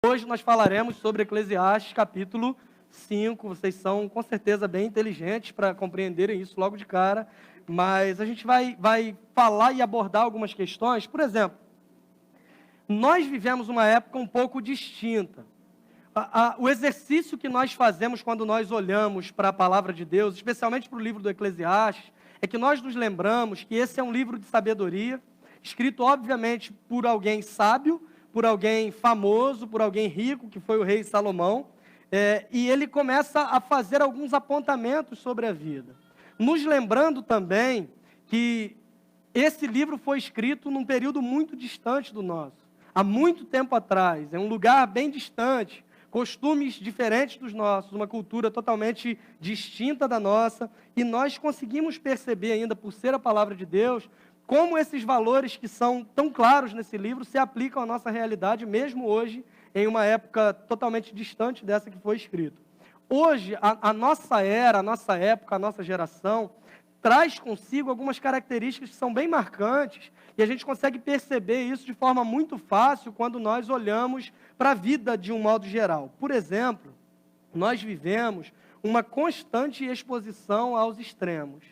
Hoje nós falaremos sobre Eclesiastes, capítulo 5. Vocês são, com certeza, bem inteligentes para compreenderem isso logo de cara. Mas a gente vai falar e abordar algumas questões. Por exemplo, nós vivemos uma época um pouco distinta. O exercício que nós fazemos quando nós olhamos para a palavra de Deus, especialmente para o livro do Eclesiastes, é que nós nos lembramos que esse é um livro de sabedoria, escrito, obviamente, por alguém sábio, por alguém famoso, por alguém rico, que foi o rei Salomão, e ele começa a fazer alguns apontamentos sobre a vida. Nos lembrando também que esse livro foi escrito num período muito distante do nosso, há muito tempo atrás, em um lugar bem distante, costumes diferentes dos nossos, uma cultura totalmente distinta da nossa, e nós conseguimos perceber ainda, por ser a palavra de Deus, como esses valores que são tão claros nesse livro se aplicam à nossa realidade, mesmo hoje, em uma época totalmente distante dessa que foi escrita. Hoje, a nossa era, a nossa época, a nossa geração, traz consigo algumas características que são bem marcantes, e a gente consegue perceber isso de forma muito fácil quando nós olhamos para a vida de um modo geral. Por exemplo, nós vivemos uma constante exposição aos extremos.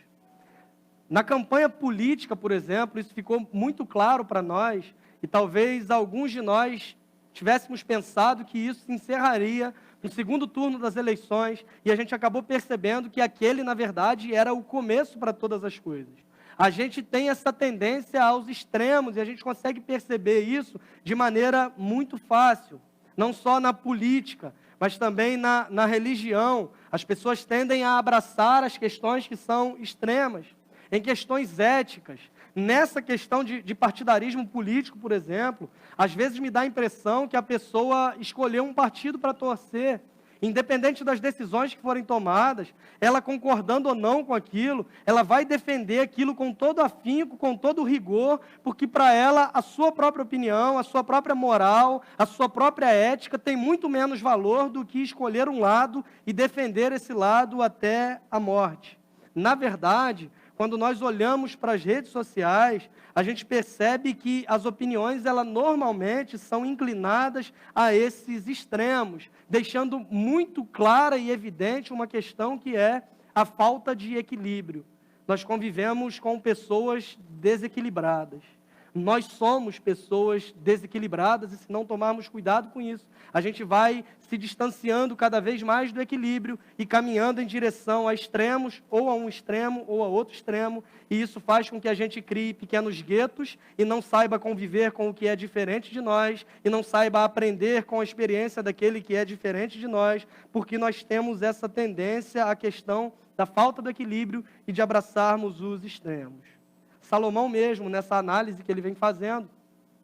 Na campanha política, por exemplo, isso ficou muito claro para nós, e talvez alguns de nós tivéssemos pensado que isso se encerraria no segundo turno das eleições, e a gente acabou percebendo que aquele, na verdade, era o começo para todas as coisas. A gente tem essa tendência aos extremos, e a gente consegue perceber isso de maneira muito fácil, não só na política, mas também na religião. As pessoas tendem a abraçar as questões que são extremas, em questões éticas. Nessa questão de partidarismo político, por exemplo, às vezes me dá a impressão que a pessoa escolheu um partido para torcer, independente das decisões que forem tomadas, ela concordando ou não com aquilo, ela vai defender aquilo com todo afinco, com todo rigor, porque para ela a sua própria opinião, a sua própria moral, a sua própria ética tem muito menos valor do que escolher um lado e defender esse lado até a morte. Na verdade, quando nós olhamos para as redes sociais, a gente percebe que as opiniões, elas normalmente são inclinadas a esses extremos, deixando muito clara e evidente uma questão que é a falta de equilíbrio. Nós convivemos com pessoas desequilibradas. Nós somos pessoas desequilibradas, e se não tomarmos cuidado com isso, a gente vai se distanciando cada vez mais do equilíbrio e caminhando em direção a extremos, ou a um extremo, ou a outro extremo, e isso faz com que a gente crie pequenos guetos e não saiba conviver com o que é diferente de nós, e não saiba aprender com a experiência daquele que é diferente de nós, porque nós temos essa tendência à questão da falta do equilíbrio e de abraçarmos os extremos. Salomão mesmo, nessa análise que ele vem fazendo,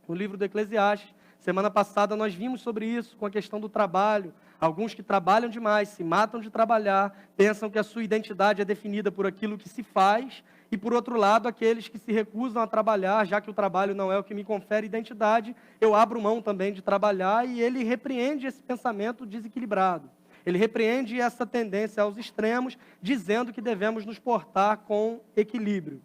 no livro do Eclesiastes, semana passada nós vimos sobre isso, com a questão do trabalho. Alguns que trabalham demais, se matam de trabalhar, pensam que a sua identidade é definida por aquilo que se faz, e por outro lado, aqueles que se recusam a trabalhar, já que o trabalho não é o que me confere identidade, eu abro mão também de trabalhar, e ele repreende esse pensamento desequilibrado. Ele repreende essa tendência aos extremos, dizendo que devemos nos portar com equilíbrio.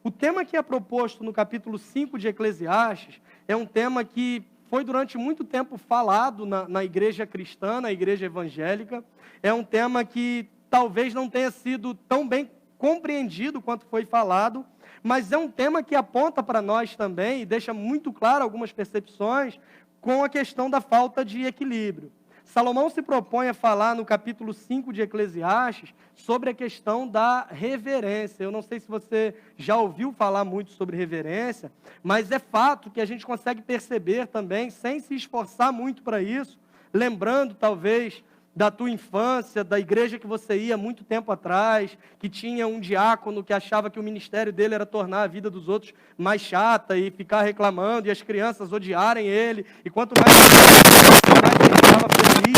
O tema que é proposto no capítulo 5 de Eclesiastes é um tema que foi durante muito tempo falado na igreja cristã, na igreja evangélica. É um tema que talvez não tenha sido tão bem compreendido quanto foi falado, mas é um tema que aponta para nós também e deixa muito claro algumas percepções com a questão da falta de equilíbrio. Salomão se propõe a falar no capítulo 5 de Eclesiastes sobre a questão da reverência. Eu não sei se você já ouviu falar muito sobre reverência, mas é fato que a gente consegue perceber também, sem se esforçar muito para isso, lembrando talvez da tua infância, da igreja que você ia muito tempo atrás, que tinha um diácono que achava que o ministério dele era tornar a vida dos outros mais chata e ficar reclamando, e as crianças odiarem ele, e quanto mais ele estava feliz,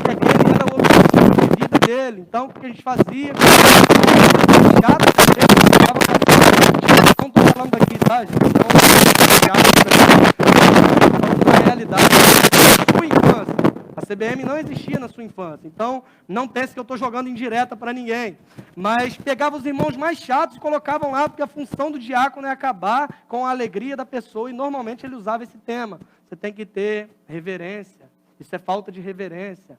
que aquele era o objetivo de vida dele. Então, o que a gente fazia? Chato, não estou falando aqui, tá, gente? Então, a realidade da sua infância. A CBM não existia na sua infância, então não pense que eu estou jogando indireta para ninguém. Mas pegava os irmãos mais chatos e colocavam lá, porque a função do diácono é acabar com a alegria da pessoa, e normalmente ele usava esse tema. Você tem que ter reverência isso é falta de reverência.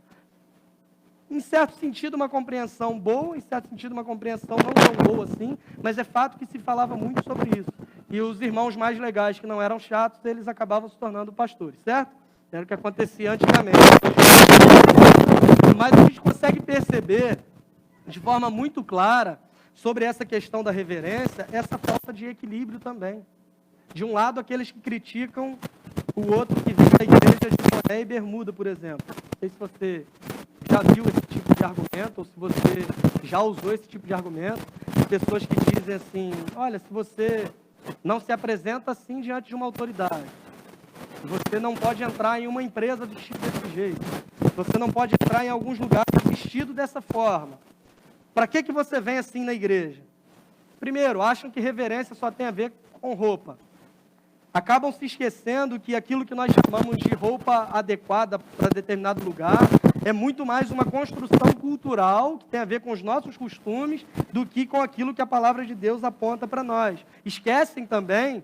Em certo sentido, uma compreensão boa, em certo sentido, uma compreensão não tão boa assim, mas é fato que se falava muito sobre isso. E os irmãos mais legais, que não eram chatos, eles acabavam se tornando pastores, certo? Era o que acontecia antigamente. Mas a gente consegue perceber, de forma muito clara, sobre essa questão da reverência, essa falta de equilíbrio também. De um lado, aqueles que criticam o outro que vem da igreja de boné e bermuda, por exemplo. Não sei se você já viu esse tipo de argumento, ou se você já usou esse tipo de argumento. Pessoas que dizem assim, olha, se você não se apresenta assim diante de uma autoridade, você não pode entrar em uma empresa vestido desse jeito, você não pode entrar em alguns lugares vestido dessa forma. Para que você vem assim na igreja? Primeiro, acham que reverência só tem a ver com roupa. Acabam se esquecendo que aquilo que nós chamamos de roupa adequada para determinado lugar é muito mais uma construção cultural que tem a ver com os nossos costumes do que com aquilo que a palavra de Deus aponta para nós. Esquecem também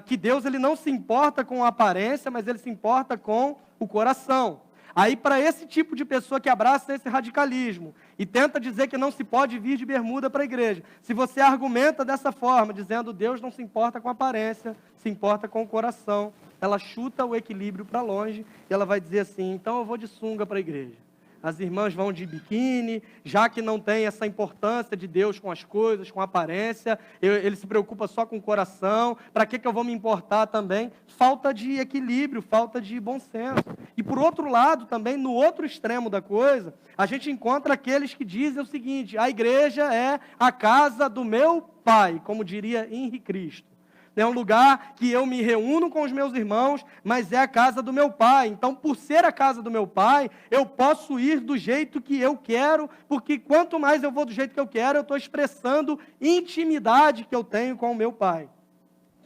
que Deus ele não se importa com a aparência, mas ele se importa com o coração. Aí, para esse tipo de pessoa que abraça esse radicalismo e tenta dizer que não se pode vir de bermuda para a igreja, se você argumenta dessa forma, dizendo Deus não se importa com a aparência, se importa com o coração, ela chuta o equilíbrio para longe e ela vai dizer assim, então eu vou de sunga para a igreja. As irmãs vão de biquíni, já que não tem essa importância de Deus com as coisas, com a aparência, ele se preocupa só com o coração, para que eu vou me importar também? Falta de equilíbrio, falta de bom senso. E por outro lado, também, no outro extremo da coisa, a gente encontra aqueles que dizem o seguinte, a igreja é a casa do meu pai, como diria Henri Cristo. É um lugar que eu me reúno com os meus irmãos, mas é a casa do meu pai. Então, por ser a casa do meu pai, eu posso ir do jeito que eu quero, porque quanto mais eu vou do jeito que eu quero, eu estou expressando intimidade que eu tenho com o meu pai.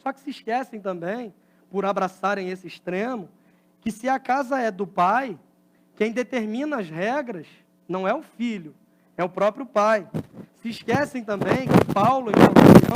Só que se esquecem também, por abraçarem esse extremo, que se a casa é do pai, quem determina as regras não é o filho, é o próprio pai. Se esquecem também que Paulo,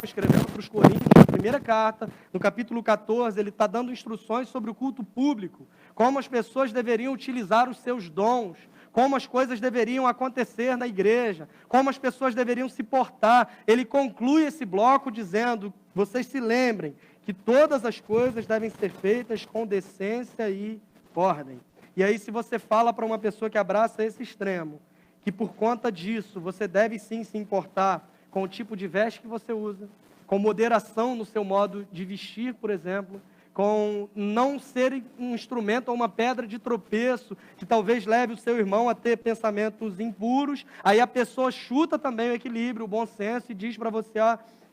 escrevendo para os Coríntios, na primeira carta, no capítulo 14, ele está dando instruções sobre o culto público, como as pessoas deveriam utilizar os seus dons, como as coisas deveriam acontecer na igreja, como as pessoas deveriam se portar. Ele conclui esse bloco dizendo, vocês se lembrem, que todas as coisas devem ser feitas com decência e ordem. E aí, se você fala para uma pessoa que abraça esse extremo, que por conta disso você deve sim se importar com o tipo de veste que você usa, com moderação no seu modo de vestir, por exemplo, com não ser um instrumento ou uma pedra de tropeço, que talvez leve o seu irmão a ter pensamentos impuros, aí a pessoa chuta também o equilíbrio, o bom senso e diz para você,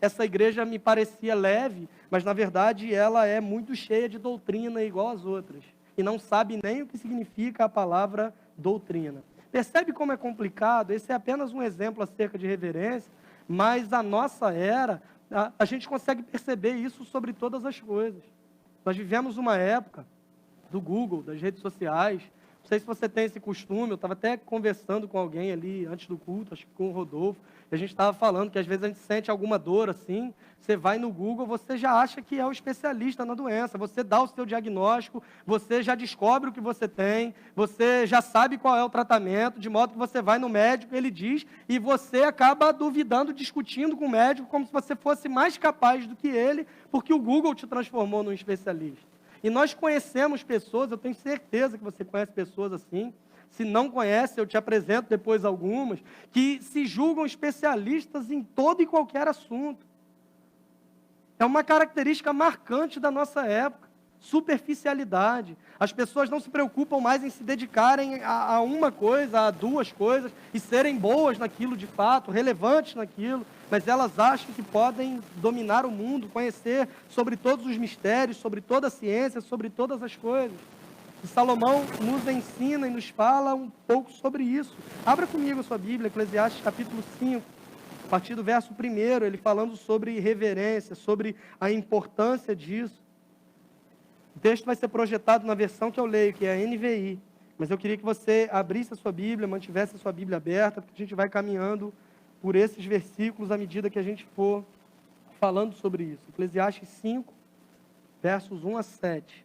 essa igreja me parecia leve, mas na verdade ela é muito cheia de doutrina igual às outras, e não sabe nem o que significa a palavra doutrina. Percebe como é complicado? Esse é apenas um exemplo acerca de reverência, mas a nossa era, a gente consegue perceber isso sobre todas as coisas. Nós vivemos uma época do Google, das redes sociais. Não sei se você tem esse costume, eu estava até conversando com alguém ali antes do culto, acho que com o Rodolfo, e a gente estava falando que às vezes a gente sente alguma dor assim, você vai no Google, você já acha que é o especialista na doença, você dá o seu diagnóstico, você já descobre o que você tem, você já sabe qual é o tratamento, de modo que você vai no médico, ele diz, e você acaba duvidando, discutindo com o médico, como se você fosse mais capaz do que ele, porque o Google te transformou num especialista. E nós conhecemos pessoas, eu tenho certeza que você conhece pessoas assim, se não conhece, eu te apresento depois algumas, que se julgam especialistas em todo e qualquer assunto. É uma característica marcante da nossa época, superficialidade. As pessoas não se preocupam mais em se dedicarem a uma coisa, a duas coisas, e serem boas naquilo de fato, relevantes naquilo, mas elas acham que podem dominar o mundo, conhecer sobre todos os mistérios, sobre toda a ciência, sobre todas as coisas. E Salomão nos ensina e nos fala um pouco sobre isso. Abra comigo a sua Bíblia, Eclesiastes capítulo 5, a partir do verso 1, ele falando sobre reverência, sobre a importância disso. O texto vai ser projetado na versão que eu leio, que é a NVI. Mas eu queria que você abrisse a sua Bíblia, mantivesse a sua Bíblia aberta, porque a gente vai caminhando por esses versículos à medida que a gente for falando sobre isso. Eclesiastes 5, versos 1 a 7.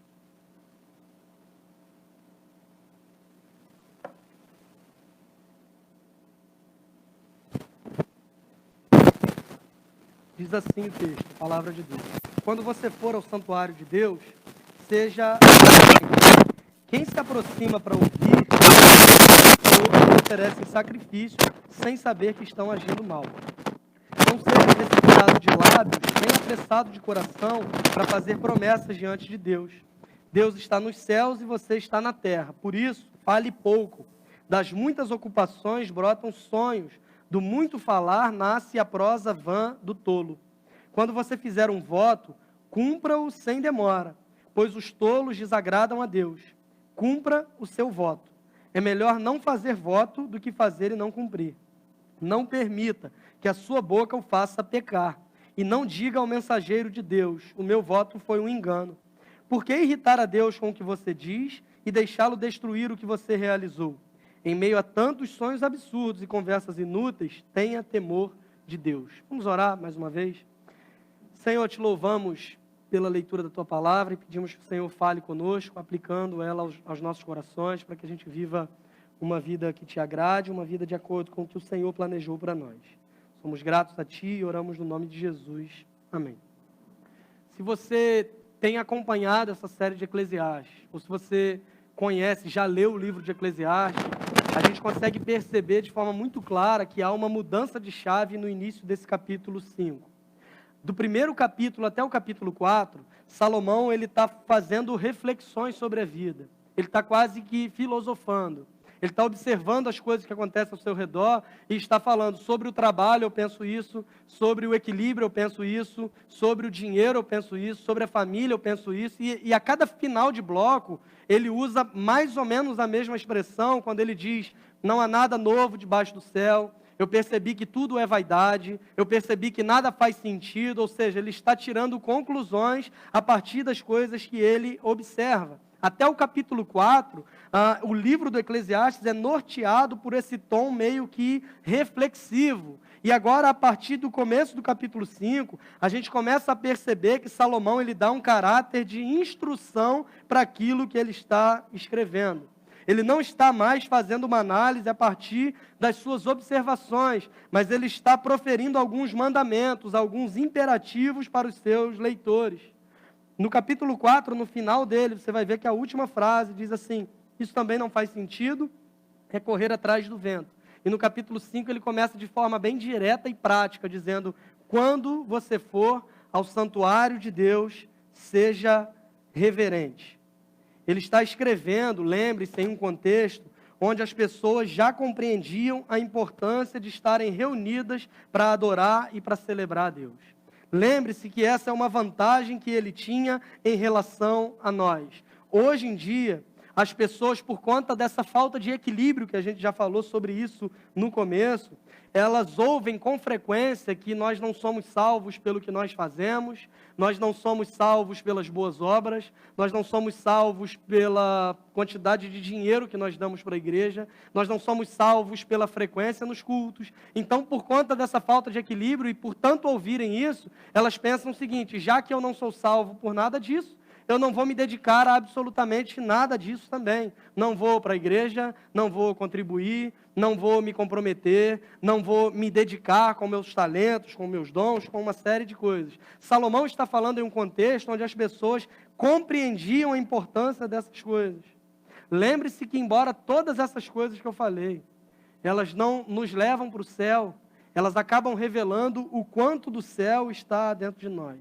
Diz assim o texto, a palavra de Deus. Quando você for ao santuário de Deus, seja quem se aproxima para ouvir, outros oferecem sacrifício sem saber que estão agindo mal. Não seja precipitado de lábios, nem apressado de coração para fazer promessas diante de Deus. Deus está nos céus e você está na terra. Por isso, fale pouco. Das muitas ocupações brotam sonhos. Do muito falar nasce a prosa vã do tolo. Quando você fizer um voto, cumpra-o sem demora, pois os tolos desagradam a Deus. Cumpra o seu voto. É melhor não fazer voto do que fazer e não cumprir. Não permita que a sua boca o faça pecar. E não diga ao mensageiro de Deus, o meu voto foi um engano. Por que irritar a Deus com o que você diz e deixá-lo destruir o que você realizou? Em meio a tantos sonhos absurdos e conversas inúteis, tenha temor de Deus. Vamos orar mais uma vez? Senhor, te louvamos pela leitura da Tua palavra e pedimos que o Senhor fale conosco, aplicando ela aos nossos corações, para que a gente viva uma vida que Te agrade, uma vida de acordo com o que o Senhor planejou para nós. Somos gratos a Ti e oramos no nome de Jesus. Amém. Se você tem acompanhado essa série de Eclesiastes, ou se você conhece, já leu o livro de Eclesiastes, a gente consegue perceber de forma muito clara que há uma mudança de chave no início desse capítulo 5. Do primeiro capítulo até o capítulo 4, Salomão está fazendo reflexões sobre a vida. Ele está quase que filosofando. Ele está observando as coisas que acontecem ao seu redor e está falando sobre o trabalho, eu penso isso, sobre o equilíbrio, eu penso isso, sobre o dinheiro, eu penso isso, sobre a família, eu penso isso. E a cada final de bloco, ele usa mais ou menos a mesma expressão quando ele diz, não há nada novo debaixo do céu. Eu percebi que tudo é vaidade, eu percebi que nada faz sentido, ou seja, ele está tirando conclusões a partir das coisas que ele observa. Até o capítulo 4, o livro do Eclesiastes é norteado por esse tom meio que reflexivo. E agora, a partir do começo do capítulo 5, a gente começa a perceber que Salomão ele dá um caráter de instrução para aquilo que ele está escrevendo. Ele não está mais fazendo uma análise a partir das suas observações, mas ele está proferindo alguns mandamentos, alguns imperativos para os seus leitores. No capítulo 4, no final dele, você vai ver que a última frase diz assim, isso também não faz sentido, é correr atrás do vento. E no capítulo 5 ele começa de forma bem direta e prática, dizendo, quando você for ao santuário de Deus, seja reverente. Ele está escrevendo, lembre-se, em um contexto onde as pessoas já compreendiam a importância de estarem reunidas para adorar e para celebrar a Deus. Lembre-se que essa é uma vantagem que ele tinha em relação a nós. Hoje em dia, as pessoas, por conta dessa falta de equilíbrio, que a gente já falou sobre isso no começo, elas ouvem com frequência que nós não somos salvos pelo que nós fazemos, nós não somos salvos pelas boas obras, nós não somos salvos pela quantidade de dinheiro que nós damos para a igreja, nós não somos salvos pela frequência nos cultos. Então, por conta dessa falta de equilíbrio e por tanto ouvirem isso, elas pensam o seguinte, já que eu não sou salvo por nada disso, eu não vou me dedicar a absolutamente nada disso também. Não vou para a igreja, não vou contribuir, não vou me comprometer, não vou me dedicar com meus talentos, com meus dons, com uma série de coisas. Salomão está falando em um contexto onde as pessoas compreendiam a importância dessas coisas. Lembre-se que, embora todas essas coisas que eu falei, elas não nos levam para o céu, elas acabam revelando o quanto do céu está dentro de nós.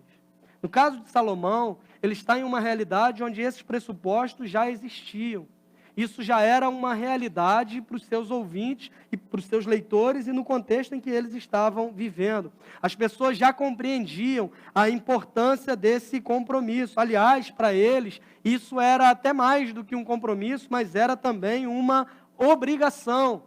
No caso de Salomão, ele está em uma realidade onde esses pressupostos já existiam. Isso já era uma realidade para os seus ouvintes e para os seus leitores e no contexto em que eles estavam vivendo. As pessoas já compreendiam a importância desse compromisso. Aliás, para eles, isso era até mais do que um compromisso, mas era também uma obrigação.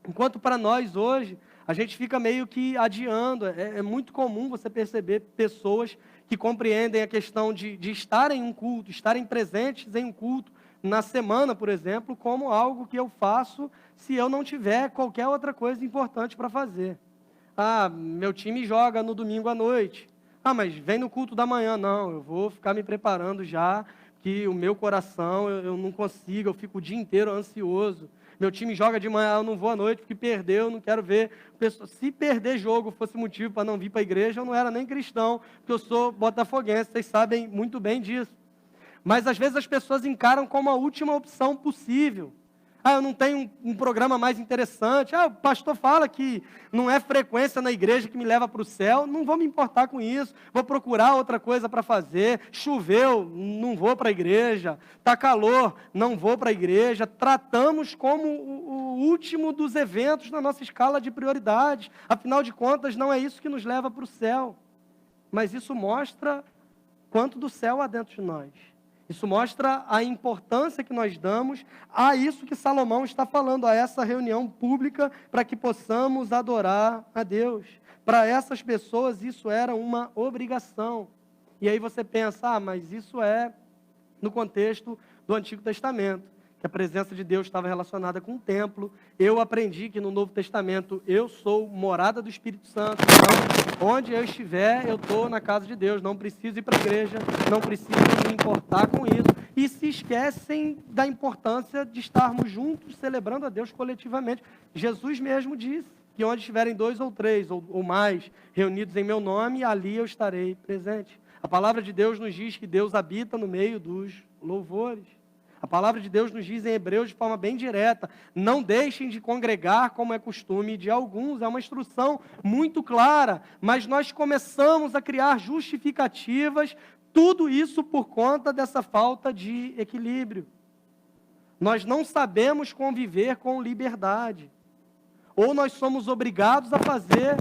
Enquanto para nós hoje, a gente fica meio que adiando. É muito comum você perceber pessoas que compreendem a questão de estar em um culto, estarem presentes em um culto na semana, por exemplo, como algo que eu faço se eu não tiver qualquer outra coisa importante para fazer. Ah, meu time joga no domingo à noite. Ah, mas vem no culto da manhã. Não, eu vou ficar me preparando já, que o meu coração, eu não consigo, eu fico o dia inteiro ansioso. Meu time joga de manhã, eu não vou à noite porque perdeu, não quero ver. Se perder jogo fosse motivo para não vir para a igreja, eu não era nem cristão, porque eu sou botafoguense, vocês sabem muito bem disso. Mas às vezes as pessoas encaram como a última opção possível. Eu não tenho um programa mais interessante. O pastor fala que não é frequência na igreja que me leva para o céu. Não vou me importar com isso. Vou procurar outra coisa para fazer. Choveu, não vou para a igreja. Está calor, não vou para a igreja. Tratamos como o último dos eventos na nossa escala de prioridades. Afinal de contas, não é isso que nos leva para o céu. Mas isso mostra quanto do céu há dentro de nós. Isso mostra a importância que nós damos a isso que Salomão está falando, a essa reunião pública, para que possamos adorar a Deus. Para essas pessoas isso era uma obrigação. E aí você pensa, mas isso é no contexto do Antigo Testamento, que a presença de Deus estava relacionada com o templo. Eu aprendi que no Novo Testamento eu sou morada do Espírito Santo. Então, onde eu estiver, eu estou na casa de Deus. Não preciso ir para a igreja, não preciso me importar com isso. E se esquecem da importância de estarmos juntos, celebrando a Deus coletivamente. Jesus mesmo disse que onde estiverem 2 ou 3 ou mais reunidos em meu nome, ali eu estarei presente. A palavra de Deus nos diz que Deus habita no meio dos louvores. A palavra de Deus nos diz em Hebreus de forma bem direta, não deixem de congregar como é costume de alguns. É uma instrução muito clara, mas nós começamos a criar justificativas, tudo isso por conta dessa falta de equilíbrio. Nós não sabemos conviver com liberdade. Ou nós somos obrigados a fazer,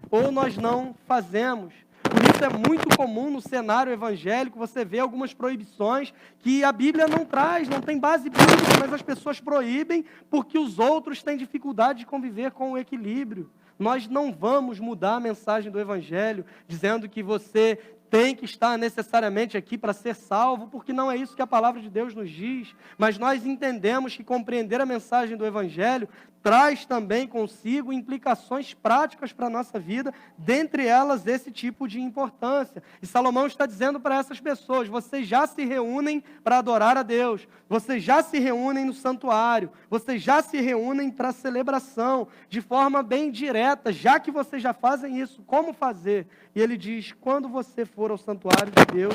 ou nós não fazemos. Por isso é muito comum no cenário evangélico você ver algumas proibições que a Bíblia não traz, não tem base bíblica, mas as pessoas proíbem porque os outros têm dificuldade de conviver com o equilíbrio. Nós não vamos mudar a mensagem do Evangelho dizendo que você tem que estar necessariamente aqui para ser salvo, porque não é isso que a palavra de Deus nos diz. Mas nós entendemos que compreender a mensagem do Evangelho traz também consigo implicações práticas para a nossa vida, dentre elas esse tipo de importância. E Salomão está dizendo para essas pessoas, vocês já se reúnem para adorar a Deus, vocês já se reúnem no santuário, vocês já se reúnem para celebração, de forma bem direta, já que vocês já fazem isso, como fazer? E ele diz, quando você for ao santuário de Deus,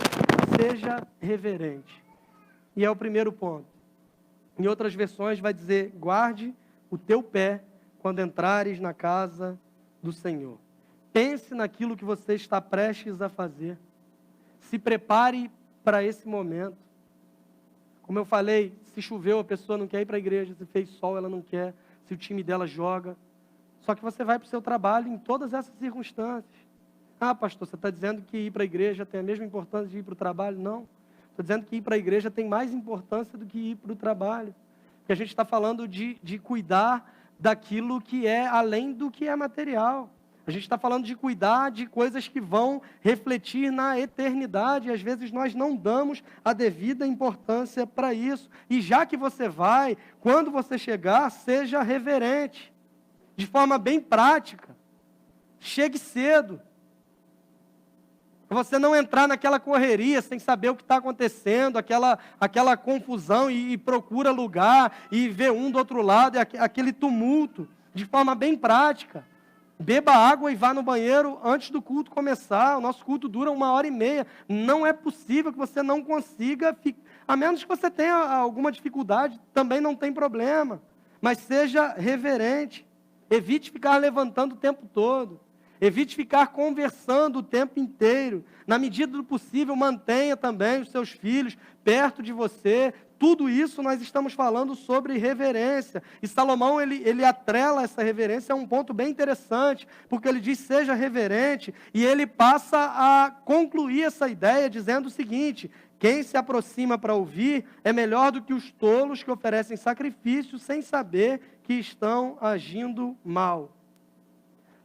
seja reverente. E é o primeiro ponto. Em outras versões vai dizer, guarde o teu pé quando entrares na casa do Senhor. Pense naquilo que você está prestes a fazer. Se prepare para esse momento. Como eu falei, se choveu, a pessoa não quer ir para a igreja. Se fez sol, ela não quer. Se o time dela joga. Só que você vai para o seu trabalho em todas essas circunstâncias. Pastor, você está dizendo que ir para a igreja tem a mesma importância de ir para o trabalho? Não. Estou dizendo que ir para a igreja tem mais importância do que ir para o trabalho. Que a gente está falando de cuidar daquilo que é além do que é material. A gente está falando de cuidar de coisas que vão refletir na eternidade. E às vezes nós não damos a devida importância para isso. E já que você vai, quando você chegar, seja reverente. De forma bem prática. Chegue cedo. Para você não entrar naquela correria sem saber o que está acontecendo, aquela confusão e procura lugar e vê um do outro lado, e aquele tumulto, de forma bem prática. Beba água e vá no banheiro antes do culto começar. O nosso culto dura 1h30. Não é possível que você não consiga, a menos que você tenha alguma dificuldade, também não tem problema. Mas seja reverente. Evite ficar levantando o tempo todo. Evite ficar conversando o tempo inteiro. Na medida do possível, mantenha também os seus filhos perto de você. Tudo isso nós estamos falando sobre reverência. E Salomão, ele atrela essa reverência a um ponto bem interessante, porque ele diz, seja reverente, e ele passa a concluir essa ideia dizendo o seguinte, quem se aproxima para ouvir é melhor do que os tolos que oferecem sacrifício sem saber que estão agindo mal.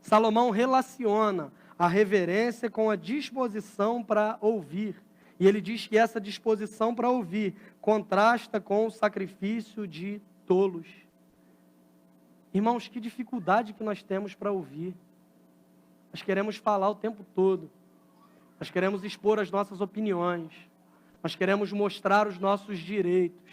Salomão relaciona a reverência com a disposição para ouvir. E ele diz que essa disposição para ouvir contrasta com o sacrifício de tolos. Irmãos, que dificuldade que nós temos para ouvir. Nós queremos falar o tempo todo. Nós queremos expor as nossas opiniões. Nós queremos mostrar os nossos direitos.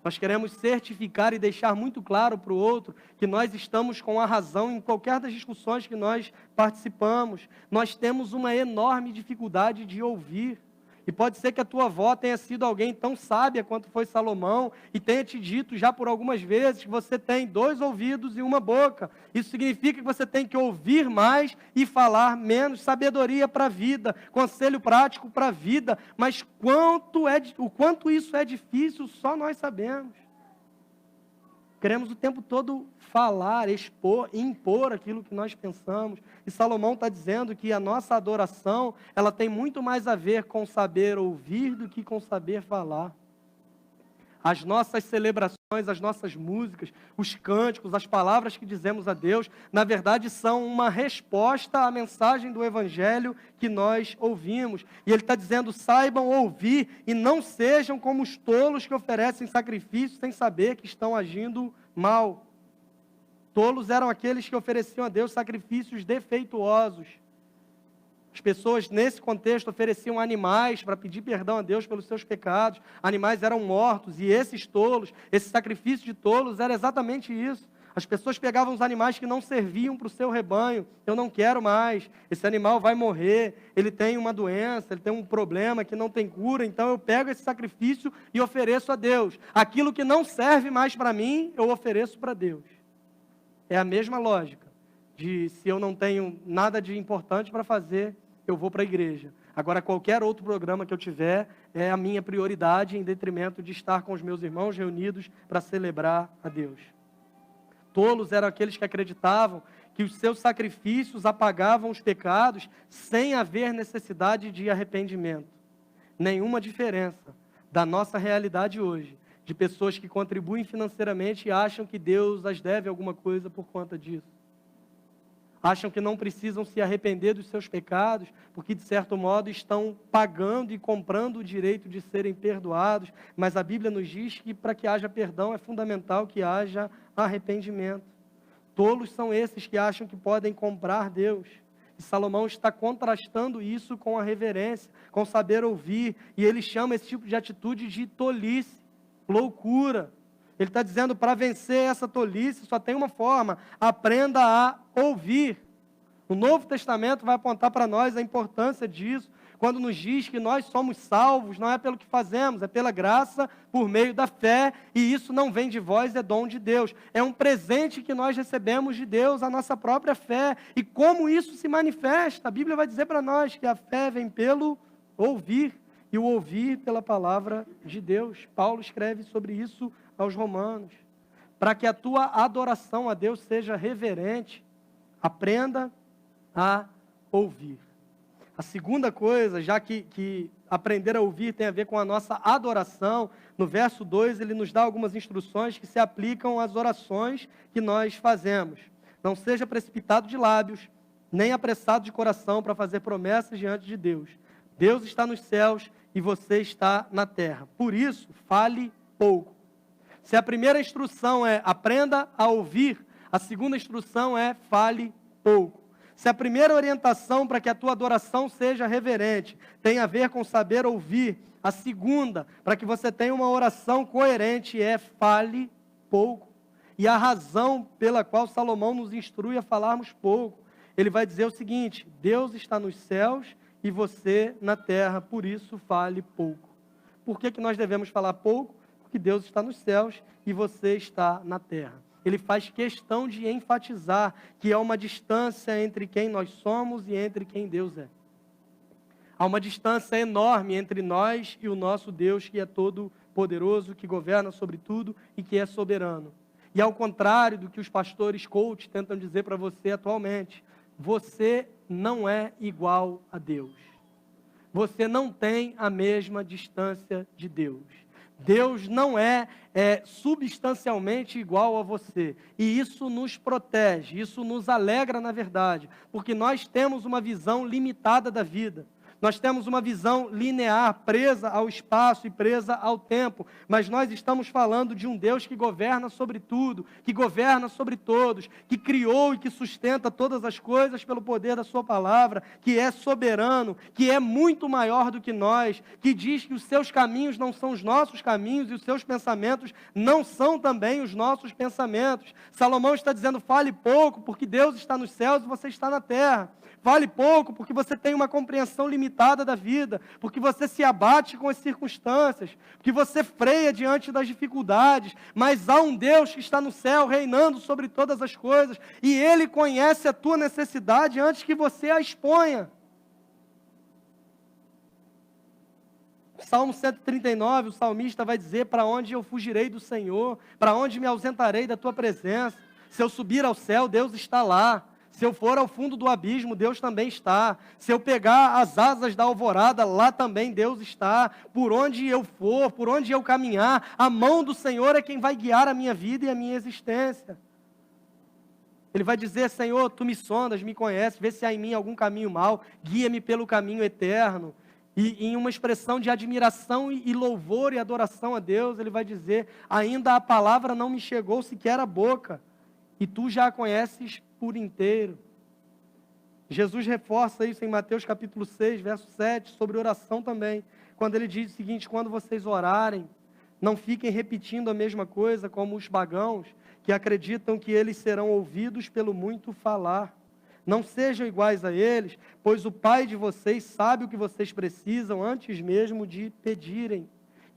Nós queremos certificar e deixar muito claro para o outro que nós estamos com a razão em qualquer das discussões que nós participamos. Nós temos uma enorme dificuldade de ouvir. E pode ser que a tua avó tenha sido alguém tão sábia quanto foi Salomão e tenha te dito já por algumas vezes que você tem 2 ouvidos e uma boca. Isso significa que você tem que ouvir mais e falar menos. Sabedoria para a vida, conselho prático para a vida. Mas o quanto isso é difícil, só nós sabemos. Queremos o tempo todo falar, expor, impor aquilo que nós pensamos. E Salomão está dizendo que a nossa adoração, ela tem muito mais a ver com saber ouvir do que com saber falar. As nossas celebrações, as nossas músicas, os cânticos, as palavras que dizemos a Deus, na verdade são uma resposta à mensagem do Evangelho que nós ouvimos. E ele está dizendo, saibam ouvir e não sejam como os tolos que oferecem sacrifícios sem saber que estão agindo mal. Tolos eram aqueles que ofereciam a Deus sacrifícios defeituosos. As pessoas, nesse contexto, ofereciam animais para pedir perdão a Deus pelos seus pecados. Animais eram mortos, e esses tolos, esse sacrifício de tolos era exatamente isso. As pessoas pegavam os animais que não serviam para o seu rebanho. Eu não quero mais, esse animal vai morrer, ele tem uma doença, ele tem um problema que não tem cura, então eu pego esse sacrifício e ofereço a Deus. Aquilo que não serve mais para mim, eu ofereço para Deus. É a mesma lógica. Se eu não tenho nada de importante para fazer, eu vou para a igreja. Agora, qualquer outro programa que eu tiver, é a minha prioridade em detrimento de estar com os meus irmãos reunidos para celebrar a Deus. Tolos eram aqueles que acreditavam que os seus sacrifícios apagavam os pecados sem haver necessidade de arrependimento. Nenhuma diferença da nossa realidade hoje, de pessoas que contribuem financeiramente e acham que Deus as deve alguma coisa por conta disso. Acham que não precisam se arrepender dos seus pecados, porque de certo modo estão pagando e comprando o direito de serem perdoados, mas a Bíblia nos diz que para que haja perdão é fundamental que haja arrependimento. Tolos são esses que acham que podem comprar Deus. E Salomão está contrastando isso com a reverência, com saber ouvir, e ele chama esse tipo de atitude de tolice, loucura. Ele está dizendo, para vencer essa tolice, só tem uma forma, aprenda a ouvir. O Novo Testamento vai apontar para nós a importância disso, quando nos diz que nós somos salvos, não é pelo que fazemos, é pela graça, por meio da fé, e isso não vem de vós, é dom de Deus. É um presente que nós recebemos de Deus, a nossa própria fé. E como isso se manifesta? A Bíblia vai dizer para nós que a fé vem pelo ouvir, e o ouvir pela palavra de Deus. Paulo escreve sobre isso aos Romanos. Para que a tua adoração a Deus seja reverente, aprenda a ouvir. A segunda coisa, já que aprender a ouvir tem a ver com a nossa adoração, no verso 2 ele nos dá algumas instruções que se aplicam às orações que nós fazemos. Não seja precipitado de lábios, nem apressado de coração para fazer promessas diante de Deus. Deus está nos céus e você está na terra. Por isso, fale pouco. Se a primeira instrução é aprenda a ouvir, a segunda instrução é fale pouco. Se a primeira orientação para que a tua adoração seja reverente tem a ver com saber ouvir, a segunda, para que você tenha uma oração coerente, é fale pouco. E a razão pela qual Salomão nos instrui a falarmos pouco, ele vai dizer o seguinte: Deus está nos céus e você na terra, por isso fale pouco. Por que nós devemos falar pouco? Porque Deus está nos céus e você está na terra. Ele faz questão de enfatizar que há uma distância entre quem nós somos e entre quem Deus é. Há uma distância enorme entre nós e o nosso Deus, que é todo poderoso, que governa sobre tudo e que é soberano. E ao contrário do que os pastores coach tentam dizer para você atualmente, você não é igual a Deus. Você não tem a mesma distância de Deus. Deus não é substancialmente igual a você. E isso nos protege, isso nos alegra na verdade, porque nós temos uma visão limitada da vida. Nós temos uma visão linear, presa ao espaço e presa ao tempo, mas nós estamos falando de um Deus que governa sobre tudo, que governa sobre todos, que criou e que sustenta todas as coisas pelo poder da sua palavra, que é soberano, que é muito maior do que nós, que diz que os seus caminhos não são os nossos caminhos e os seus pensamentos não são também os nossos pensamentos. Salomão está dizendo: fale pouco, porque Deus está nos céus e você está na terra. Fale pouco, porque você tem uma compreensão limitada da vida, porque você se abate com as circunstâncias, porque você freia diante das dificuldades, mas há um Deus que está no céu, reinando sobre todas as coisas, e Ele conhece a tua necessidade antes que você a exponha. Salmo 139, o salmista vai dizer: para onde eu fugirei do Senhor? Para onde me ausentarei da tua presença? Se eu subir ao céu, Deus está lá. Se eu for ao fundo do abismo, Deus também está. Se eu pegar as asas da alvorada, lá também Deus está. Por onde eu for, por onde eu caminhar, a mão do Senhor é quem vai guiar a minha vida e a minha existência. Ele vai dizer: Senhor, tu me sondas, me conheces, vê se há em mim algum caminho mau, guia-me pelo caminho eterno. E em uma expressão de admiração e louvor e adoração a Deus, ele vai dizer: ainda a palavra não me chegou sequer à boca, e tu já a conheces por inteiro. Jesus reforça isso em Mateus capítulo 6, verso 7, sobre oração também, quando ele diz o seguinte: quando vocês orarem, não fiquem repetindo a mesma coisa como os pagãos, que acreditam que eles serão ouvidos pelo muito falar. Não sejam iguais a eles, pois o Pai de vocês sabe o que vocês precisam antes mesmo de pedirem.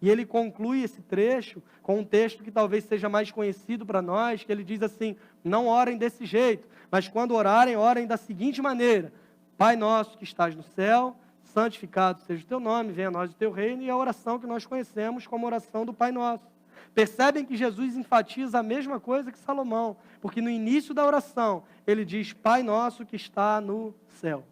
E ele conclui esse trecho com um texto que talvez seja mais conhecido para nós, que ele diz assim: não orem desse jeito, mas quando orarem, orem da seguinte maneira: Pai nosso que estás no céu, santificado seja o teu nome, venha a nós o teu reino, e a oração que nós conhecemos como oração do Pai Nosso. Percebem que Jesus enfatiza a mesma coisa que Salomão, porque no início da oração ele diz: Pai nosso que está no céu.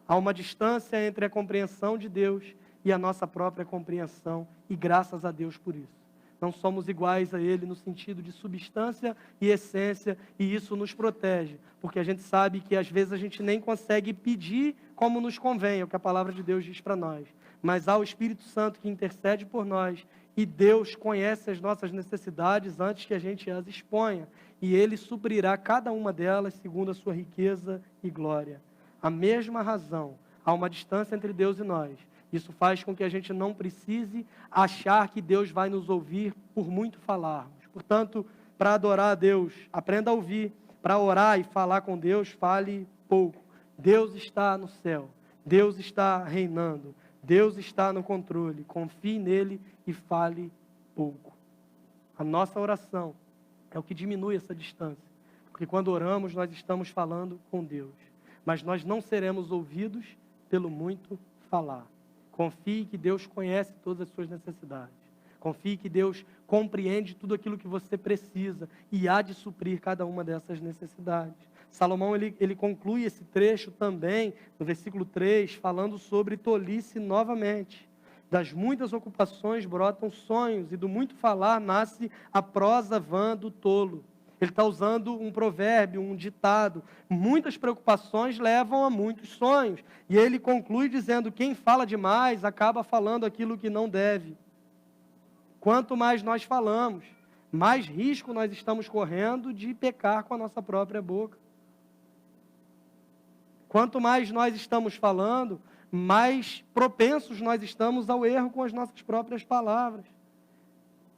Há uma distância entre a compreensão de Deus e a nossa própria compreensão, e graças a Deus por isso. Não somos iguais a Ele no sentido de substância e essência, e isso nos protege, porque a gente sabe que às vezes a gente nem consegue pedir como nos convém, é o que a palavra de Deus diz para nós. Mas há o Espírito Santo que intercede por nós, e Deus conhece as nossas necessidades antes que a gente as exponha, e Ele suprirá cada uma delas segundo a sua riqueza e glória. A mesma razão, há uma distância entre Deus e nós. Isso faz com que a gente não precise achar que Deus vai nos ouvir por muito falarmos. Portanto, para adorar a Deus, aprenda a ouvir. Para orar e falar com Deus, fale pouco. Deus está no céu. Deus está reinando. Deus está no controle. Confie nele e fale pouco. A nossa oração é o que diminui essa distância. Porque quando oramos, nós estamos falando com Deus. Mas nós não seremos ouvidos pelo muito falar. Confie que Deus conhece todas as suas necessidades. Confie que Deus compreende tudo aquilo que você precisa e há de suprir cada uma dessas necessidades. Salomão, ele conclui esse trecho também, no versículo 3, falando sobre tolice novamente. Das muitas ocupações brotam sonhos, e do muito falar nasce a prosa vã do tolo. Ele está usando um provérbio, um ditado. Muitas preocupações levam a muitos sonhos. E ele conclui dizendo: quem fala demais acaba falando aquilo que não deve. Quanto mais nós falamos, mais risco nós estamos correndo de pecar com a nossa própria boca. Quanto mais nós estamos falando, mais propensos nós estamos ao erro com as nossas próprias palavras.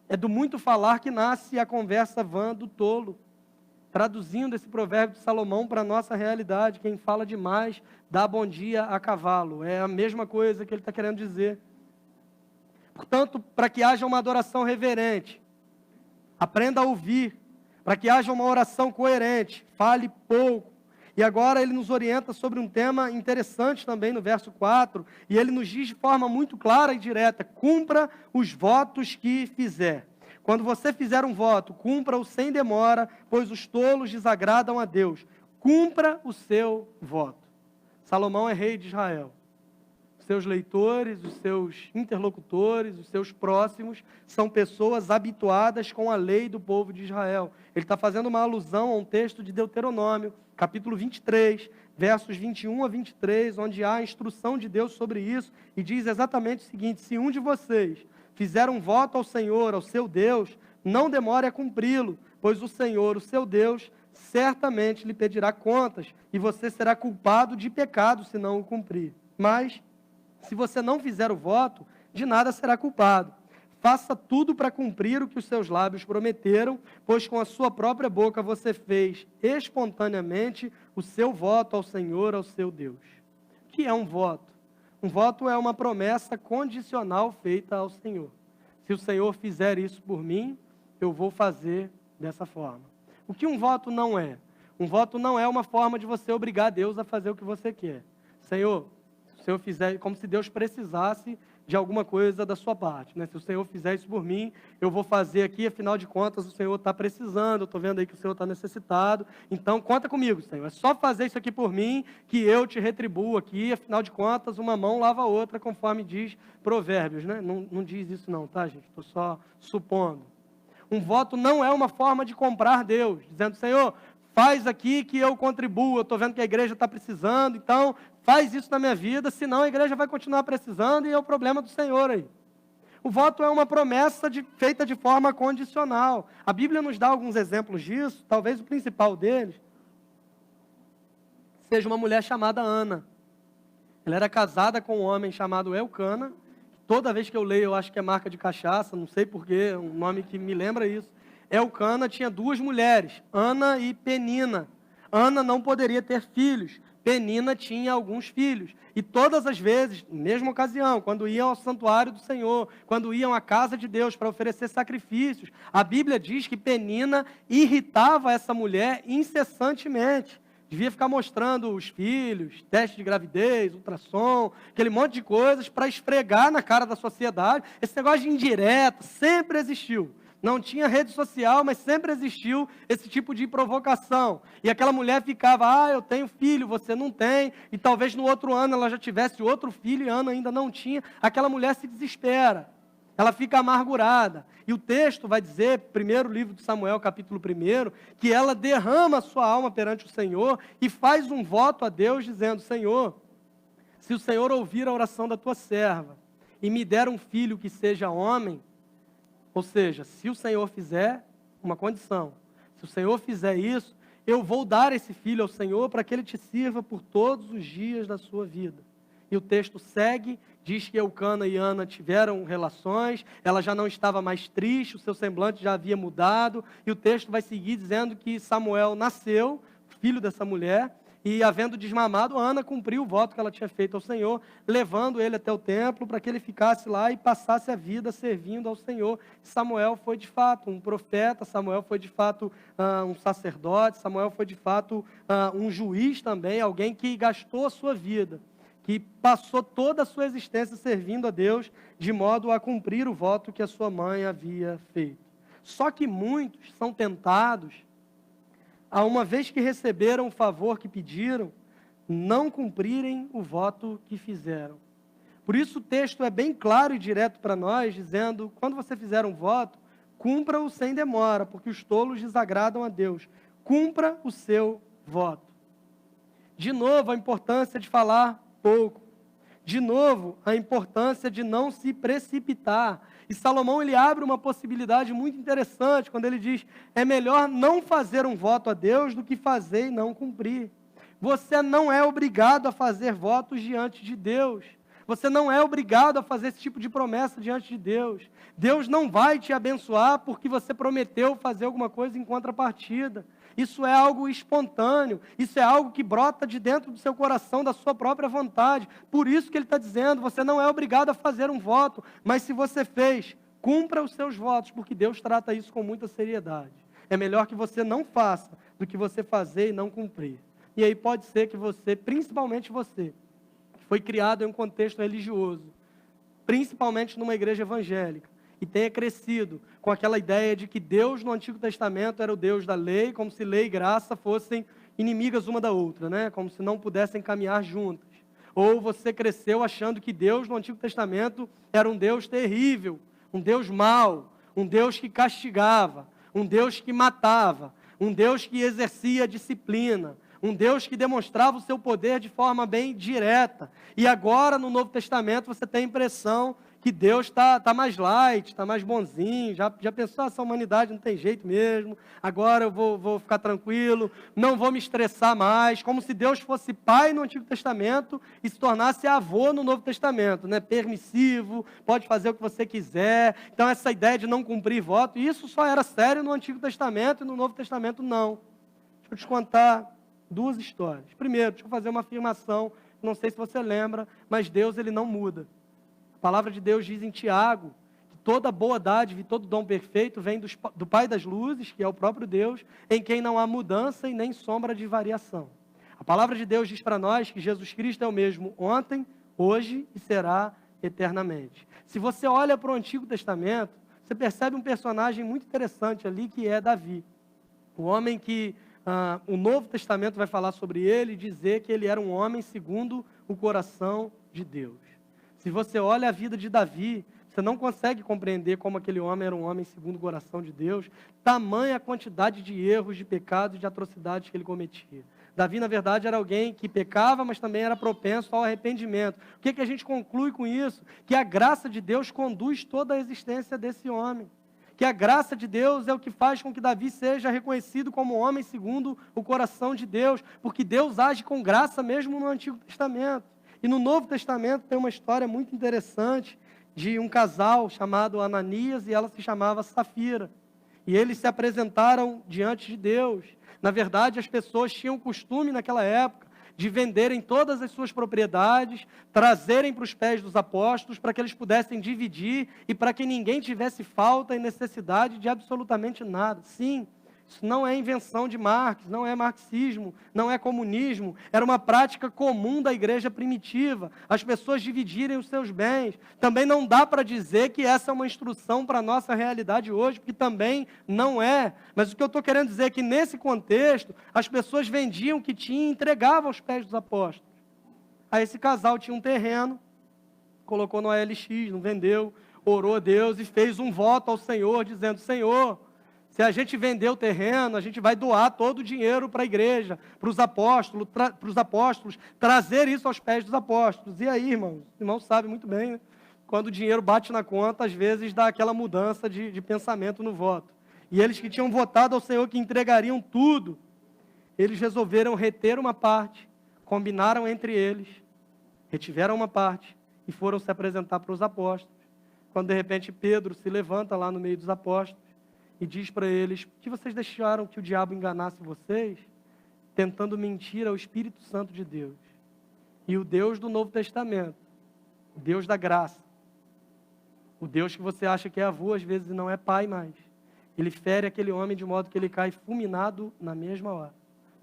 É do muito falar que nasce a conversa vã do tolo. Traduzindo esse provérbio de Salomão para a nossa realidade: quem fala demais dá bom dia a cavalo. É a mesma coisa que ele está querendo dizer. Portanto, para que haja uma adoração reverente, aprenda a ouvir. Para que haja uma oração coerente, fale pouco. E agora ele nos orienta sobre um tema interessante também no verso 4, e ele nos diz de forma muito clara e direta: cumpra os votos que fizer. Quando você fizer um voto, cumpra-o sem demora, pois os tolos desagradam a Deus. Cumpra o seu voto. Salomão é rei de Israel. Seus leitores, os seus interlocutores, os seus próximos, são pessoas habituadas com a lei do povo de Israel. Ele está fazendo uma alusão a um texto de Deuteronômio, capítulo 23, versos 21 a 23, onde há a instrução de Deus sobre isso, e diz exatamente o seguinte: se um de vocês fizer um voto ao Senhor, ao seu Deus, não demore a cumpri-lo, pois o Senhor, o seu Deus, certamente lhe pedirá contas, e você será culpado de pecado se não o cumprir. Mas, se você não fizer o voto, de nada será culpado. Faça tudo para cumprir o que os seus lábios prometeram, pois com a sua própria boca você fez espontaneamente o seu voto ao Senhor, ao seu Deus. O que é um voto? Um voto é uma promessa condicional feita ao Senhor. Se o Senhor fizer isso por mim, eu vou fazer dessa forma. O que um voto não é? Um voto não é uma forma de você obrigar Deus a fazer o que você quer. Senhor, se o Senhor fizer, como se Deus precisasse de alguma coisa da sua parte, né? Se o Senhor fizer isso por mim, eu vou fazer aqui, afinal de contas, o Senhor está precisando, eu estou vendo aí que o Senhor está necessitado, então conta comigo, Senhor, é só fazer isso aqui por mim, que eu te retribuo aqui, afinal de contas, uma mão lava a outra, conforme diz Provérbios, né? Não diz isso não, tá, gente? Estou só supondo. Um voto não é uma forma de comprar Deus, dizendo: Senhor, faz aqui que eu contribuo, eu estou vendo que a igreja está precisando, então faz isso na minha vida, senão a igreja vai continuar precisando e é o problema do Senhor aí. O voto é uma promessa feita de forma condicional. A Bíblia nos dá alguns exemplos disso, talvez o principal deles seja uma mulher chamada Ana. Ela era casada com um homem chamado Elcana. Toda vez que eu leio, eu acho que é marca de cachaça, não sei porquê, é um nome que me lembra isso. Elcana tinha duas mulheres, Ana e Penina. Ana não poderia ter filhos, Penina tinha alguns filhos. E todas as vezes, na mesma ocasião, quando iam ao santuário do Senhor, quando iam à casa de Deus para oferecer sacrifícios, a Bíblia diz que Penina irritava essa mulher incessantemente. Devia ficar mostrando os filhos, teste de gravidez, ultrassom, aquele monte de coisas para esfregar na cara da sociedade. Esse negócio de indireta sempre existiu. Não tinha rede social, mas sempre existiu esse tipo de provocação. E aquela mulher ficava: eu tenho filho, você não tem. E talvez no outro ano ela já tivesse outro filho e Ana ainda não tinha. Aquela mulher se desespera. Ela fica amargurada. E o texto vai dizer, primeiro livro de Samuel, capítulo 1, que ela derrama a sua alma perante o Senhor e faz um voto a Deus dizendo: Senhor, se o Senhor ouvir a oração da tua serva e me der um filho que seja homem, ou seja, se o Senhor fizer uma condição, se o Senhor fizer isso, eu vou dar esse filho ao Senhor para que ele te sirva por todos os dias da sua vida. E o texto segue, diz que Elcana e Ana tiveram relações, ela já não estava mais triste, o seu semblante já havia mudado, e o texto vai seguir dizendo que Samuel nasceu, filho dessa mulher, e havendo desmamado, Ana cumpriu o voto que ela tinha feito ao Senhor, levando ele até o templo para que ele ficasse lá e passasse a vida servindo ao Senhor. Samuel foi de fato um profeta, Samuel foi de fato um sacerdote, Samuel foi de fato um juiz também, alguém que gastou a sua vida, que passou toda a sua existência servindo a Deus, de modo a cumprir o voto que a sua mãe havia feito. Só que muitos são tentados, a uma vez que receberam o favor que pediram, não cumprirem o voto que fizeram. Por isso o texto é bem claro e direto para nós, dizendo: quando você fizer um voto, cumpra-o sem demora, porque os tolos desagradam a Deus. Cumpra o seu voto. De novo, a importância de falar pouco. De novo, a importância de não se precipitar. E Salomão, ele abre uma possibilidade muito interessante quando ele diz: é melhor não fazer um voto a Deus do que fazer e não cumprir. Você não é obrigado a fazer votos diante de Deus. Você não é obrigado a fazer esse tipo de promessa diante de Deus. Deus não vai te abençoar porque você prometeu fazer alguma coisa em contrapartida. Isso é algo espontâneo, isso é algo que brota de dentro do seu coração, da sua própria vontade. Por isso que ele está dizendo: você não é obrigado a fazer um voto, mas se você fez, cumpra os seus votos, porque Deus trata isso com muita seriedade. É melhor que você não faça do que você fazer e não cumprir. E aí pode ser que você, principalmente você, que foi criado em um contexto religioso, principalmente numa igreja evangélica, e tenha crescido com aquela ideia de que Deus no Antigo Testamento era o Deus da lei, como se lei e graça fossem inimigas uma da outra, né? Como se não pudessem caminhar juntas. Ou você cresceu achando que Deus no Antigo Testamento era um Deus terrível, um Deus mau, um Deus que castigava, um Deus que matava, um Deus que exercia disciplina, um Deus que demonstrava o seu poder de forma bem direta. E agora, no Novo Testamento, você tem a impressão que Deus está mais light, está mais bonzinho, já pensou, essa humanidade não tem jeito mesmo, agora eu vou ficar tranquilo, não vou me estressar mais, como se Deus fosse pai no Antigo Testamento e se tornasse avô no Novo Testamento, né? Permissivo, pode fazer o que você quiser. Então essa ideia de não cumprir voto, isso só era sério no Antigo Testamento e no Novo Testamento não. Deixa eu te contar duas histórias. Primeiro, deixa eu fazer uma afirmação, não sei se você lembra, mas Deus ele não muda. A palavra de Deus diz em Tiago que toda boa dádiva e todo dom perfeito vem do Pai das luzes, que é o próprio Deus, em quem não há mudança e nem sombra de variação. A palavra de Deus diz para nós que Jesus Cristo é o mesmo ontem, hoje e será eternamente. Se você olha para o Antigo Testamento, você percebe um personagem muito interessante ali, que é Davi. O homem que o Novo Testamento vai falar sobre ele e dizer que ele era um homem segundo o coração de Deus. Se você olha a vida de Davi, você não consegue compreender como aquele homem era um homem segundo o coração de Deus, tamanha a quantidade de erros, de pecados, de atrocidades que ele cometia. Davi, na verdade, era alguém que pecava, mas também era propenso ao arrependimento. O que a gente conclui com isso? Que a graça de Deus conduz toda a existência desse homem. Que a graça de Deus é o que faz com que Davi seja reconhecido como homem segundo o coração de Deus, porque Deus age com graça mesmo no Antigo Testamento. E no Novo Testamento tem uma história muito interessante de um casal chamado Ananias e ela se chamava Safira. E eles se apresentaram diante de Deus. Na verdade, as pessoas tinham costume naquela época de venderem todas as suas propriedades, trazerem para os pés dos apóstolos para que eles pudessem dividir e para que ninguém tivesse falta e necessidade de absolutamente nada. Sim, isso não é invenção de Marx, não é marxismo, não é comunismo. Era uma prática comum da igreja primitiva, as pessoas dividirem os seus bens. Também não dá para dizer que essa é uma instrução para a nossa realidade hoje, porque também não é. Mas o que eu estou querendo dizer é que nesse contexto, as pessoas vendiam o que tinham e entregavam aos pés dos apóstolos. Aí esse casal tinha um terreno, colocou no ALX, não vendeu, orou a Deus e fez um voto ao Senhor, dizendo: Senhor, se a gente vender o terreno, a gente vai doar todo o dinheiro para a igreja, para os apóstolos, trazer isso aos pés dos apóstolos. E aí, irmãos, os irmãos sabem muito bem, né? Quando o dinheiro bate na conta, às vezes dá aquela mudança de pensamento no voto. E eles que tinham votado ao Senhor que entregariam tudo, eles resolveram reter uma parte, combinaram entre eles, retiveram uma parte e foram se apresentar para os apóstolos. Quando de repente Pedro se levanta lá no meio dos apóstolos, e diz para eles: que vocês deixaram que o diabo enganasse vocês, tentando mentir ao Espírito Santo de Deus. E o Deus do Novo Testamento, o Deus da graça, o Deus que você acha que é avô, às vezes não é pai mais, ele fere aquele homem de modo que ele cai fulminado na mesma hora.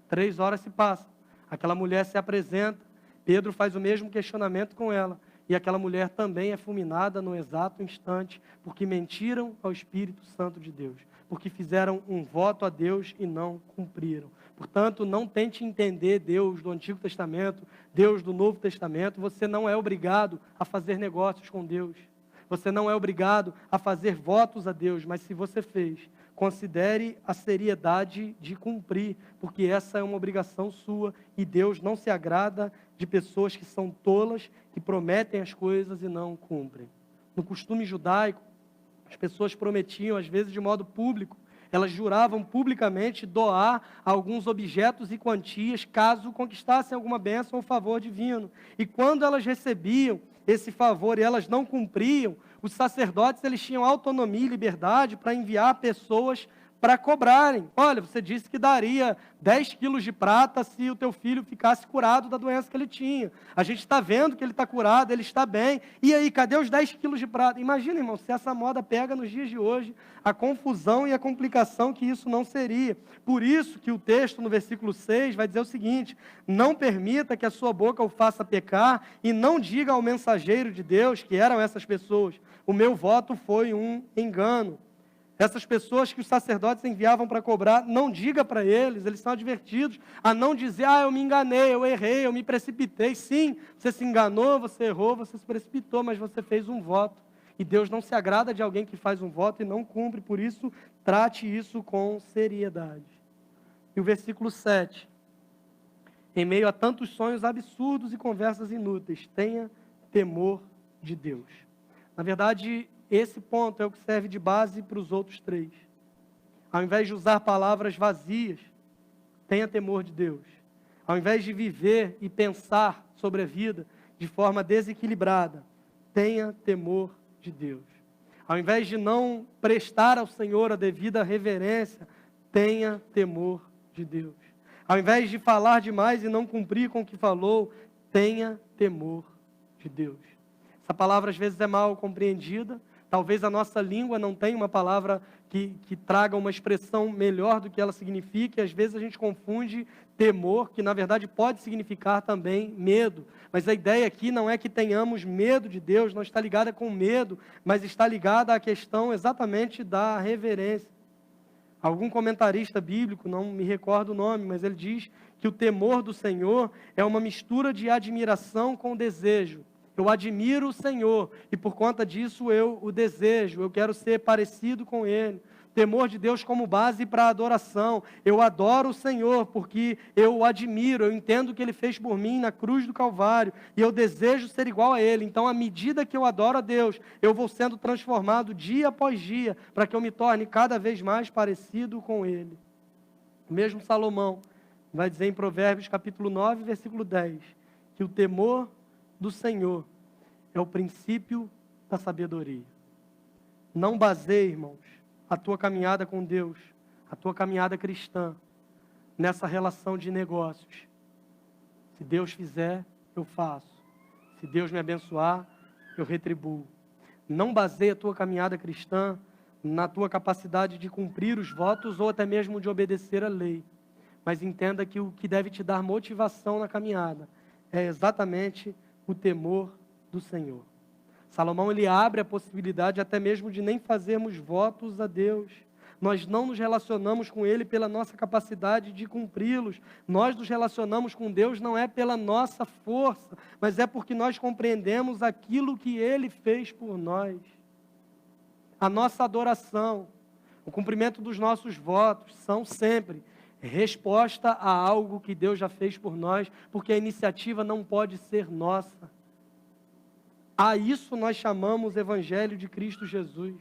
3 horas se passam, aquela mulher se apresenta, Pedro faz o mesmo questionamento com ela, e aquela mulher também é fulminada no exato instante, porque mentiram ao Espírito Santo de Deus, porque fizeram um voto a Deus e não cumpriram. Portanto, não tente entender Deus do Antigo Testamento, Deus do Novo Testamento. Você não é obrigado a fazer negócios com Deus. Você não é obrigado a fazer votos a Deus, mas se você fez, considere a seriedade de cumprir, porque essa é uma obrigação sua e Deus não se agrada de pessoas que são tolas, que prometem as coisas e não cumprem. No costume judaico, as pessoas prometiam, às vezes de modo público, elas juravam publicamente doar alguns objetos e quantias caso conquistassem alguma bênção ou favor divino. E quando elas recebiam esse favor e elas não cumpriam, os sacerdotes eles tinham autonomia e liberdade para enviar pessoas para cobrarem. Olha, você disse que daria 10 quilos de prata se o teu filho ficasse curado da doença que ele tinha. A gente está vendo que ele está curado, ele está bem. E aí, cadê os 10 quilos de prata? Imagina, irmão, se essa moda pega nos dias de hoje, a confusão e a complicação que isso não seria. Por isso que o texto no versículo 6 vai dizer o seguinte: não permita que a sua boca o faça pecar e não diga ao mensageiro de Deus, que eram essas pessoas: o meu voto foi um engano. Essas pessoas que os sacerdotes enviavam para cobrar, não diga para eles, eles são advertidos a não dizer: eu me enganei, eu errei, eu me precipitei. Sim, você se enganou, você errou, você se precipitou, mas você fez um voto. E Deus não se agrada de alguém que faz um voto e não cumpre, por isso, trate isso com seriedade. E o versículo 7 em meio a tantos sonhos absurdos e conversas inúteis, tenha temor de Deus. Na verdade, esse ponto é o que serve de base para os outros 3. Ao invés de usar palavras vazias, tenha temor de Deus. Ao invés de viver e pensar sobre a vida de forma desequilibrada, tenha temor de Deus. Ao invés de não prestar ao Senhor a devida reverência, tenha temor de Deus. Ao invés de falar demais e não cumprir com o que falou, tenha temor de Deus. Essa palavra às vezes é mal compreendida. Talvez a nossa língua não tenha uma palavra que traga uma expressão melhor do que ela significa. E às vezes a gente confunde temor, que na verdade pode significar também medo. Mas a ideia aqui não é que tenhamos medo de Deus, não está ligada com medo, mas está ligada à questão exatamente da reverência. Algum comentarista bíblico, não me recordo o nome, mas ele diz que o temor do Senhor é uma mistura de admiração com desejo. Eu admiro o Senhor e por conta disso eu o desejo, eu quero ser parecido com Ele. Temor de Deus como base para a adoração. Eu adoro o Senhor porque eu o admiro, eu entendo o que Ele fez por mim na cruz do Calvário e eu desejo ser igual a Ele. Então, à medida que eu adoro a Deus, eu vou sendo transformado dia após dia para que eu me torne cada vez mais parecido com Ele. O mesmo Salomão vai dizer em Provérbios capítulo 9, versículo 10, que o temor do Senhor é o princípio da sabedoria. Não baseie, irmãos, a tua caminhada com Deus, a tua caminhada cristã, nessa relação de negócios. Se Deus fizer, eu faço. Se Deus me abençoar, eu retribuo. Não baseie a tua caminhada cristã na tua capacidade de cumprir os votos ou até mesmo de obedecer à lei. Mas entenda que o que deve te dar motivação na caminhada é exatamente o temor do Senhor. Salomão, ele abre a possibilidade até mesmo de nem fazermos votos a Deus. Nós não nos relacionamos com Ele pela nossa capacidade de cumpri-los. Nós nos relacionamos com Deus não é pela nossa força, mas é porque nós compreendemos aquilo que Ele fez por nós. A nossa adoração, o cumprimento dos nossos votos são sempre resposta a algo que Deus já fez por nós, porque a iniciativa não pode ser nossa. A isso nós chamamos Evangelho de Cristo Jesus.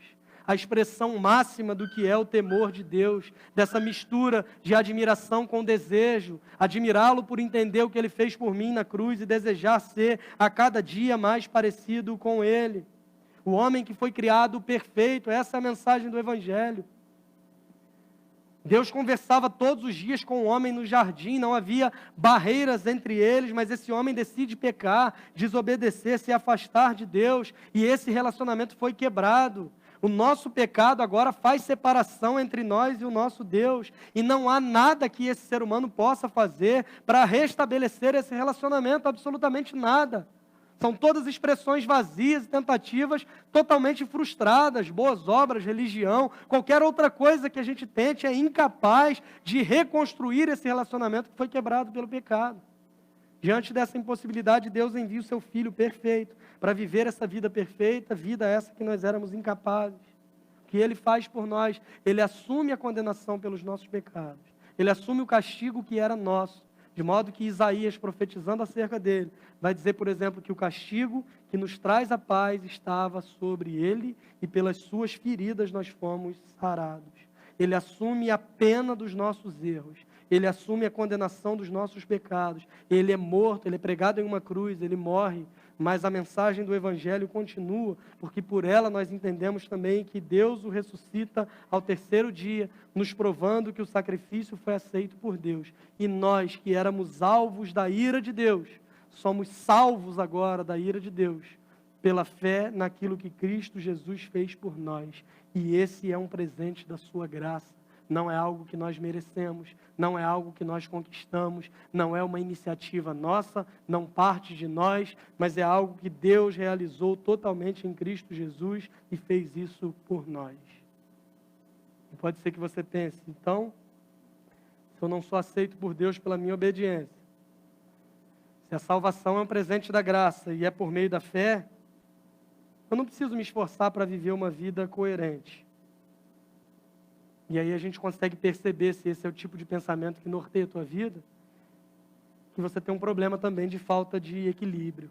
A expressão máxima do que é o temor de Deus, dessa mistura de admiração com desejo, admirá-lo por entender o que Ele fez por mim na cruz e desejar ser a cada dia mais parecido com Ele. O homem que foi criado perfeito, essa é a mensagem do Evangelho. Deus conversava todos os dias com o homem no jardim, não havia barreiras entre eles, mas esse homem decide pecar, desobedecer, se afastar de Deus, e esse relacionamento foi quebrado. O nosso pecado agora faz separação entre nós e o nosso Deus, e não há nada que esse ser humano possa fazer para restabelecer esse relacionamento, absolutamente nada. São todas expressões vazias e tentativas totalmente frustradas, boas obras, religião, qualquer outra coisa que a gente tente é incapaz de reconstruir esse relacionamento que foi quebrado pelo pecado. Diante dessa impossibilidade, Deus envia o seu Filho perfeito para viver essa vida perfeita, vida essa que nós éramos incapazes. O que Ele faz por nós, Ele assume a condenação pelos nossos pecados. Ele assume o castigo que era nosso. De modo que Isaías, profetizando acerca dele, vai dizer, por exemplo, que o castigo que nos traz a paz estava sobre ele e pelas suas feridas nós fomos sarados. Ele assume a pena dos nossos erros. Ele assume a condenação dos nossos pecados. Ele é morto, ele é pregado em uma cruz, ele morre. Mas a mensagem do Evangelho continua, porque por ela nós entendemos também que Deus o ressuscita ao terceiro dia, nos provando que o sacrifício foi aceito por Deus. E nós, que éramos alvos da ira de Deus, somos salvos agora da ira de Deus, pela fé naquilo que Cristo Jesus fez por nós. E esse é um presente da sua graça. Não é algo que nós merecemos, não é algo que nós conquistamos, não é uma iniciativa nossa, não parte de nós, mas é algo que Deus realizou totalmente em Cristo Jesus e fez isso por nós. E pode ser que você pense, então, se eu não sou aceito por Deus pela minha obediência, se a salvação é um presente da graça e é por meio da fé, eu não preciso me esforçar para viver uma vida coerente. E aí a gente consegue perceber se esse é o tipo de pensamento que norteia a tua vida. que você tem um problema também de falta de equilíbrio.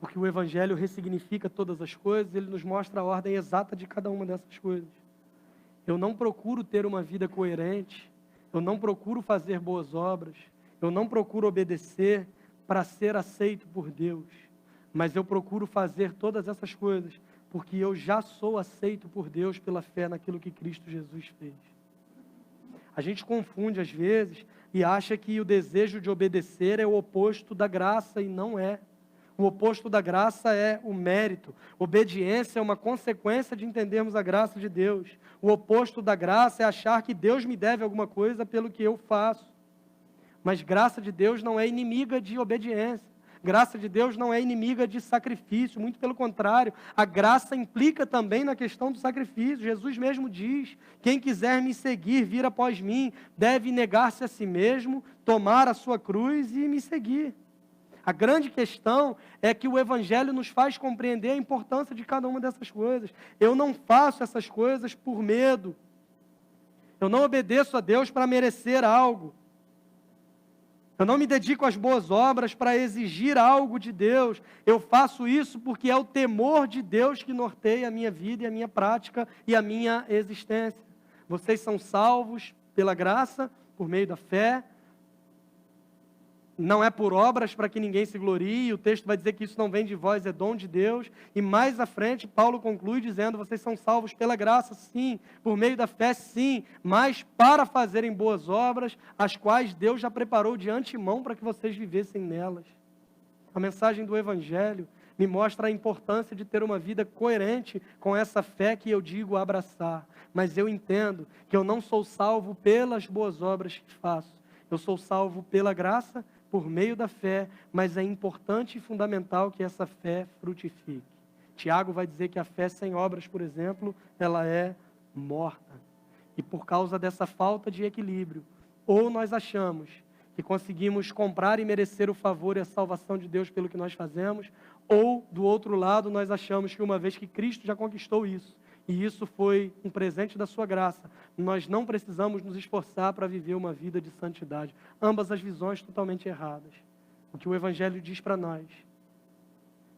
Porque o Evangelho ressignifica todas as coisas, ele nos mostra a ordem exata de cada uma dessas coisas. Eu não procuro ter uma vida coerente, eu não procuro fazer boas obras, eu não procuro obedecer para ser aceito por Deus, mas eu procuro fazer todas essas coisas porque eu já sou aceito por Deus pela fé naquilo que Cristo Jesus fez. A gente confunde às vezes e acha que o desejo de obedecer é o oposto da graça, e não é. O oposto da graça é o mérito. Obediência é uma consequência de entendermos a graça de Deus. O oposto da graça é achar que Deus me deve alguma coisa pelo que eu faço. Mas graça de Deus não é inimiga de obediência. Graça de Deus não é inimiga de sacrifício, muito pelo contrário. A graça implica também na questão do sacrifício. Jesus mesmo diz: quem quiser me seguir, vir após mim, deve negar-se a si mesmo, tomar a sua cruz e me seguir. A grande questão é que o Evangelho nos faz compreender a importância de cada uma dessas coisas. Eu não faço essas coisas por medo. Eu não obedeço a Deus para merecer algo. Eu não me dedico às boas obras para exigir algo de Deus. Eu faço isso porque é o temor de Deus que norteia a minha vida e a minha prática e a minha existência. Vocês são salvos pela graça, por meio da fé. Não é por obras para que ninguém se glorie. O texto vai dizer que isso não vem de vós, é dom de Deus. E mais à frente, Paulo conclui dizendo: vocês são salvos pela graça, sim, por meio da fé, sim, mas para fazerem boas obras, as quais Deus já preparou de antemão para que vocês vivessem nelas. A mensagem do Evangelho me mostra a importância de ter uma vida coerente com essa fé que eu digo abraçar. Mas eu entendo que eu não sou salvo pelas boas obras que faço. Eu sou salvo pela graça, por meio da fé, mas é importante e fundamental que essa fé frutifique. Tiago vai dizer que a fé sem obras, por exemplo, ela é morta. E por causa dessa falta de equilíbrio, ou nós achamos que conseguimos comprar e merecer o favor e a salvação de Deus pelo que nós fazemos, ou, do outro lado, nós achamos que uma vez que Cristo já conquistou isso, e isso foi um presente da sua graça, nós não precisamos nos esforçar para viver uma vida de santidade. Ambas as visões totalmente erradas. O que o Evangelho diz para nós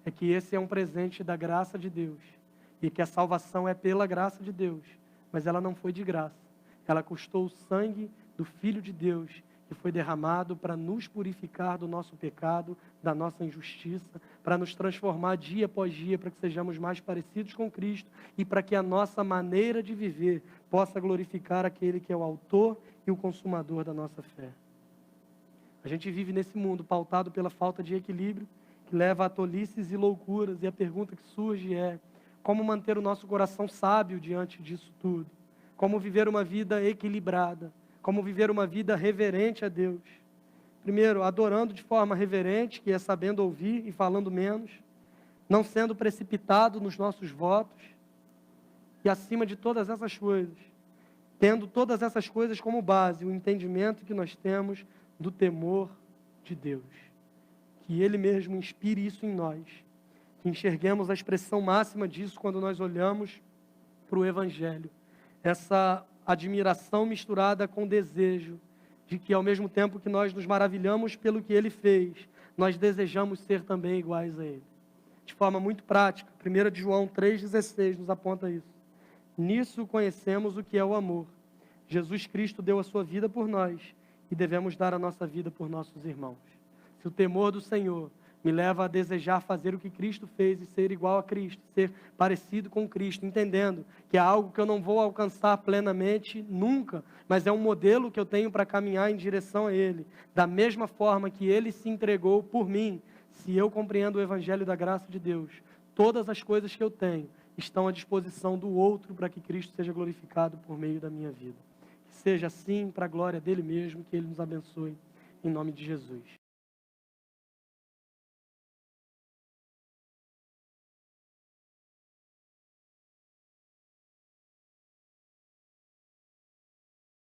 é que esse é um presente da graça de Deus, e que a salvação é pela graça de Deus, mas ela não foi de graça. Ela custou o sangue do Filho de Deus, que foi derramado para nos purificar do nosso pecado, da nossa injustiça, para nos transformar dia após dia, para que sejamos mais parecidos com Cristo e para que a nossa maneira de viver possa glorificar aquele que é o autor e o consumador da nossa fé. A gente vive nesse mundo pautado pela falta de equilíbrio, que leva a tolices e loucuras, e a pergunta que surge é: como manter o nosso coração sábio diante disso tudo? Como viver uma vida equilibrada? Como viver uma vida reverente a Deus? Primeiro, adorando de forma reverente, que é sabendo ouvir e falando menos, não sendo precipitado nos nossos votos, e acima de todas essas coisas, tendo todas essas coisas como base, o entendimento que nós temos do temor de Deus. Que Ele mesmo inspire isso em nós, que enxerguemos a expressão máxima disso quando nós olhamos para o Evangelho. Essa admiração misturada com desejo, de que ao mesmo tempo que nós nos maravilhamos pelo que Ele fez, nós desejamos ser também iguais a Ele. De forma muito prática, 1 de João 3,16 nos aponta isso. Nisso conhecemos o que é o amor. Jesus Cristo deu a sua vida por nós e devemos dar a nossa vida por nossos irmãos. Se o temor do Senhor me leva a desejar fazer o que Cristo fez e ser igual a Cristo, ser parecido com Cristo, entendendo que é algo que eu não vou alcançar plenamente nunca, mas é um modelo que eu tenho para caminhar em direção a Ele. Da mesma forma que Ele se entregou por mim, se eu compreendo o Evangelho da graça de Deus, todas as coisas que eu tenho estão à disposição do outro para que Cristo seja glorificado por meio da minha vida. Que seja assim para a glória dEle mesmo, que Ele nos abençoe, em nome de Jesus.